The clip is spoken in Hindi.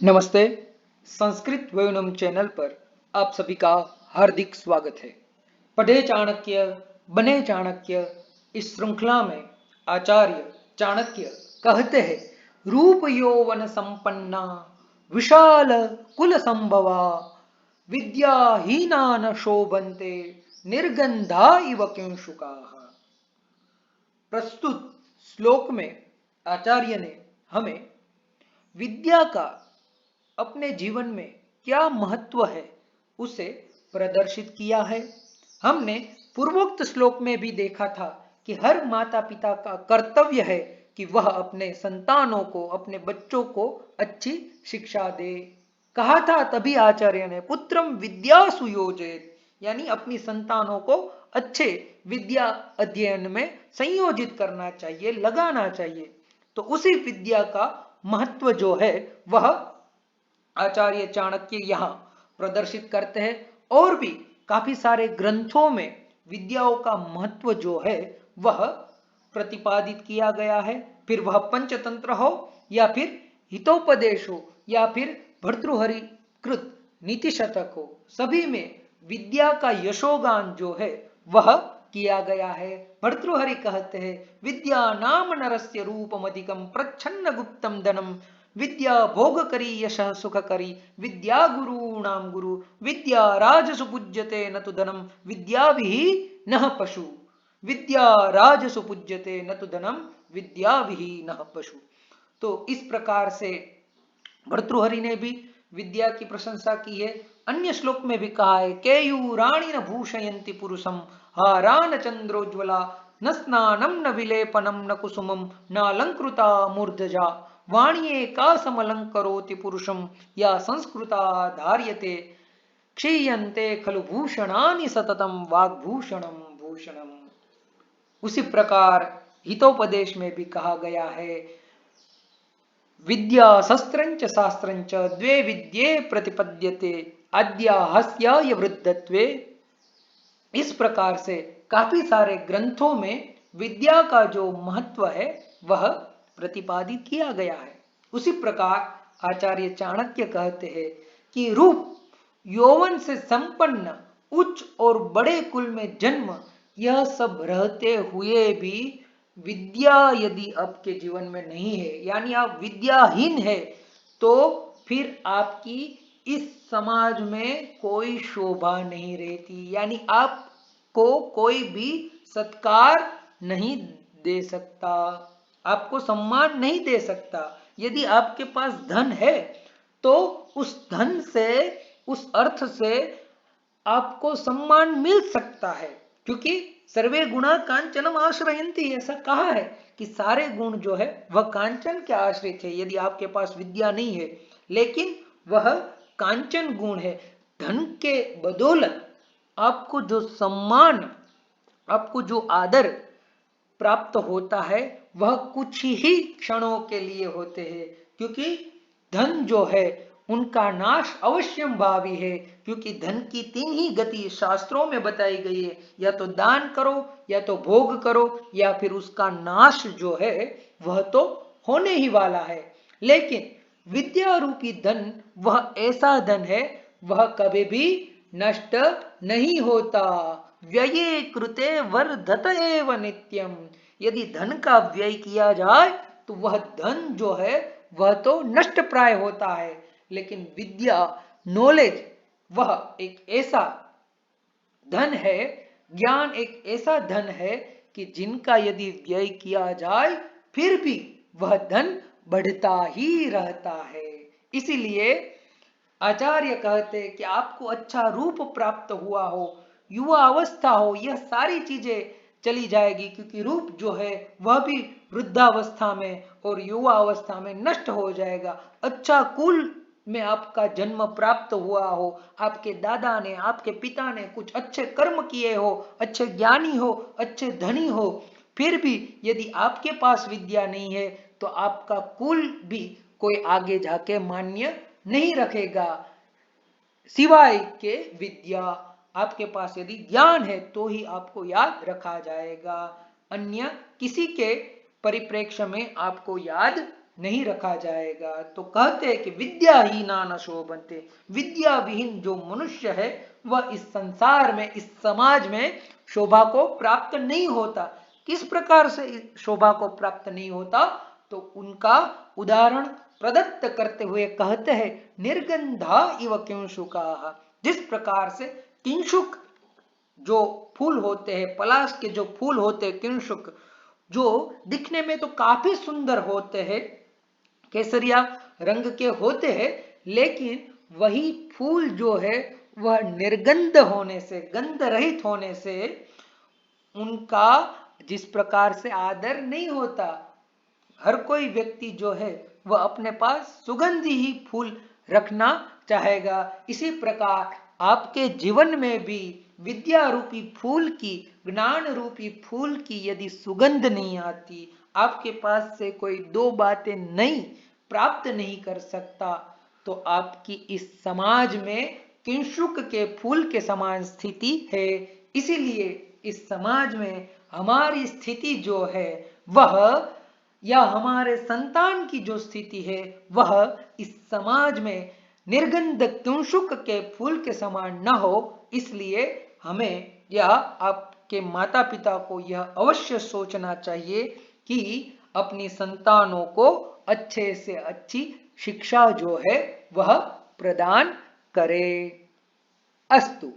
नमस्ते। संस्कृत वयोनम चैनल पर आप सभी का हार्दिक स्वागत है। पढ़े चाणक्य बने चाणक्य इस श्रृंखला में आचार्य चाणक्य कहते हैं, रूप यौवन संपन्ना विशाल कुल संभवा विद्याहीना न शोभन्ते निर्गंधा इव किंशुकाः। प्रस्तुत श्लोक में आचार्य ने हमें विद्या का अपने जीवन में क्या महत्व है उसे प्रदर्शित किया है। हमने पूर्वोक्त श्लोक में भी देखा था कि हर माता पिता का कर्तव्य है कि वह अपने संतानों को, अपने बच्चों को अच्छी शिक्षा दे। कहा था तभी आचार्य ने पुत्रम विद्या सुयोजित, यानी अपनी संतानों को अच्छे विद्या अध्ययन में संयोजित करना चाहिए, लगाना चाहिए। तो उसी विद्या का महत्व जो है वह आचार्य चाणक्य यहाँ प्रदर्शित करते हैं। और भी काफी सारे ग्रंथों में विद्याओं का महत्व जो है वह प्रतिपादित किया गया है। फिर वह पंचतंत्र हो या फिर हितोपदेश हो या फिर भर्तृहरि कृत नीति शतक हो, सभी में विद्या का यशोगान जो है वह किया गया है। भर्तृहरि कहते हैं, विद्या नाम नरस्य रूपम अधिकम प्रच्छन्न गुप्तम धनम विद्या भोग करी यश सुख करी विद्या गुरूणाम गुरु विद्या राजसु पूज्यते न तो धनम विद्या विहीनः पशु विद्या राजसु पूज्यते न तो धनम विद्या विहीनः पशु। तो इस प्रकार से भर्तृहरि ने भी विद्या की प्रशंसा की है। अन्य श्लोक में भी कहा है, केयूराणि न भूषयन्ति पुरुषम हारान चंद्रोज्वला न स्नानम न विलेपनम न कुसुमम न अलंकृता मूर्धजा वाण्ये का समलंकरोति पुरुषम या संस्कृता धार्यते क्षीयन्ते खलु भूषणानि सततम वाग्भूषणम भूषणम। उसी प्रकार हितोपदेश में भी कहा गया है, विद्या शस्त्रंच शास्त्रंच द्वे विद्ये प्रतिपद्यते आद्या हस्याय वृद्धत्वे। इस प्रकार से काफी सारे ग्रंथों में विद्या का जो महत्व है वह प्रतिपादित किया गया है। उसी प्रकार आचार्य चाणक्य कहते हैं कि रूप यौवन से संपन्न उच्च और बड़े कुल में जन्म, यह सब रहते हुए भी विद्या यदि आपके जीवन में नहीं है, यानी आप विद्याहीन है, तो फिर आपकी इस समाज में कोई शोभा नहीं रहती, यानी आपको कोई भी सत्कार नहीं दे सकता, आपको सम्मान नहीं दे सकता। यदि आपके पास धन है तो उस धन से, उस अर्थ से आपको सम्मान मिल सकता है, क्योंकि सर्वे गुणा कांचनम आश्रयंती, ऐसा कहा है कि सारे गुण जो है वह कांचन के आश्रित है। यदि आपके पास विद्या नहीं है लेकिन वह कांचन गुण है, धन के बदौलत आपको जो सम्मान, आपको जो आदर प्राप्त होता है वह कुछ ही क्षणों के लिए होते हैं, क्योंकि धन जो है उनका नाश अवश्यम भावी है। क्योंकि धन की तीन ही गति शास्त्रों में बताई गई है, या तो दान करो, या तो भोग करो, या फिर उसका नाश जो है वह तो होने ही वाला है। लेकिन विद्या रूपी धन वह ऐसा धन है, वह कभी भी नष्ट नहीं होता। व्यये कृते वर्धत एव नित्यम। यदि धन का व्यय किया जाए तो वह धन जो है वह तो नष्ट प्राय होता है, लेकिन विद्या, नॉलेज, वह एक ऐसा धन है, ज्ञान एक ऐसा धन है कि जिनका यदि व्यय किया जाए फिर भी वह धन बढ़ता ही रहता है। इसीलिए आचार्य कहते हैं कि आपको अच्छा रूप प्राप्त हुआ हो, युवा अवस्था हो, यह सारी चीजें चली जाएगी, क्योंकि रूप जो है वह भी वृद्धावस्था में और युवा अवस्था में नष्ट हो जाएगा। अच्छा कुल में आपका जन्म प्राप्त हुआ हो, आपके दादा ने, आपके पिता ने कुछ अच्छे कर्म किए हो, अच्छे ज्ञानी हो, अच्छे धनी हो, फिर भी यदि आपके पास विद्या नहीं है तो आपका कुल भी कोई आगे जाके मान्य नहीं रखेगा, सिवाय के विद्या। आपके पास यदि ज्ञान है तो ही आपको याद रखा जाएगा, अन्य किसी के परिप्रेक्ष्य में आपको याद नहीं रखा जाएगा। तो कहते हैं कि विद्याहीना न शोभन्ते, विद्या विहीन जो मनुष्य है वह इस संसार में, इस समाज में शोभा को प्राप्त नहीं होता। किस प्रकार से शोभा को प्राप्त नहीं होता, तो उनका उदाहरण प्रदत्त करते हुए कहते हैं, निर्गंधा इव किंशुकाः, जिस प्रकार से किंशुक जो फूल होते हैं, पलाश के जो फूल होते हैं किंशुक, जो दिखने में तो काफी सुंदर होते हैं, केसरिया रंग के होते हैं, लेकिन वही फूल जो है वह निर्गंध होने से, गंध रहित होने से उनका जिस प्रकार से आदर नहीं होता। हर कोई व्यक्ति जो है वह अपने पास सुगंधी ही फूल रखना चाहेगा। इसी प्रकार आपके जीवन में भी विद्या रूपी फूल की, ज्ञान रूपी फूल की यदि सुगंध नहीं आती, आपके पास से कोई दो बातें नहीं प्राप्त नहीं कर सकता, तो आपकी इस समाज में किंशुक के फूल के समान स्थिति है। इसीलिए इस समाज में हमारी स्थिति जो है वह, या हमारे संतान की जो स्थिति है वह इस समाज में निर्गंध किंशुक के फूल के समान न हो। इसलिए हमें या आपके माता पिता को यह अवश्य सोचना चाहिए कि अपनी संतानों को अच्छे से अच्छी शिक्षा जो है वह प्रदान करें। अस्तु।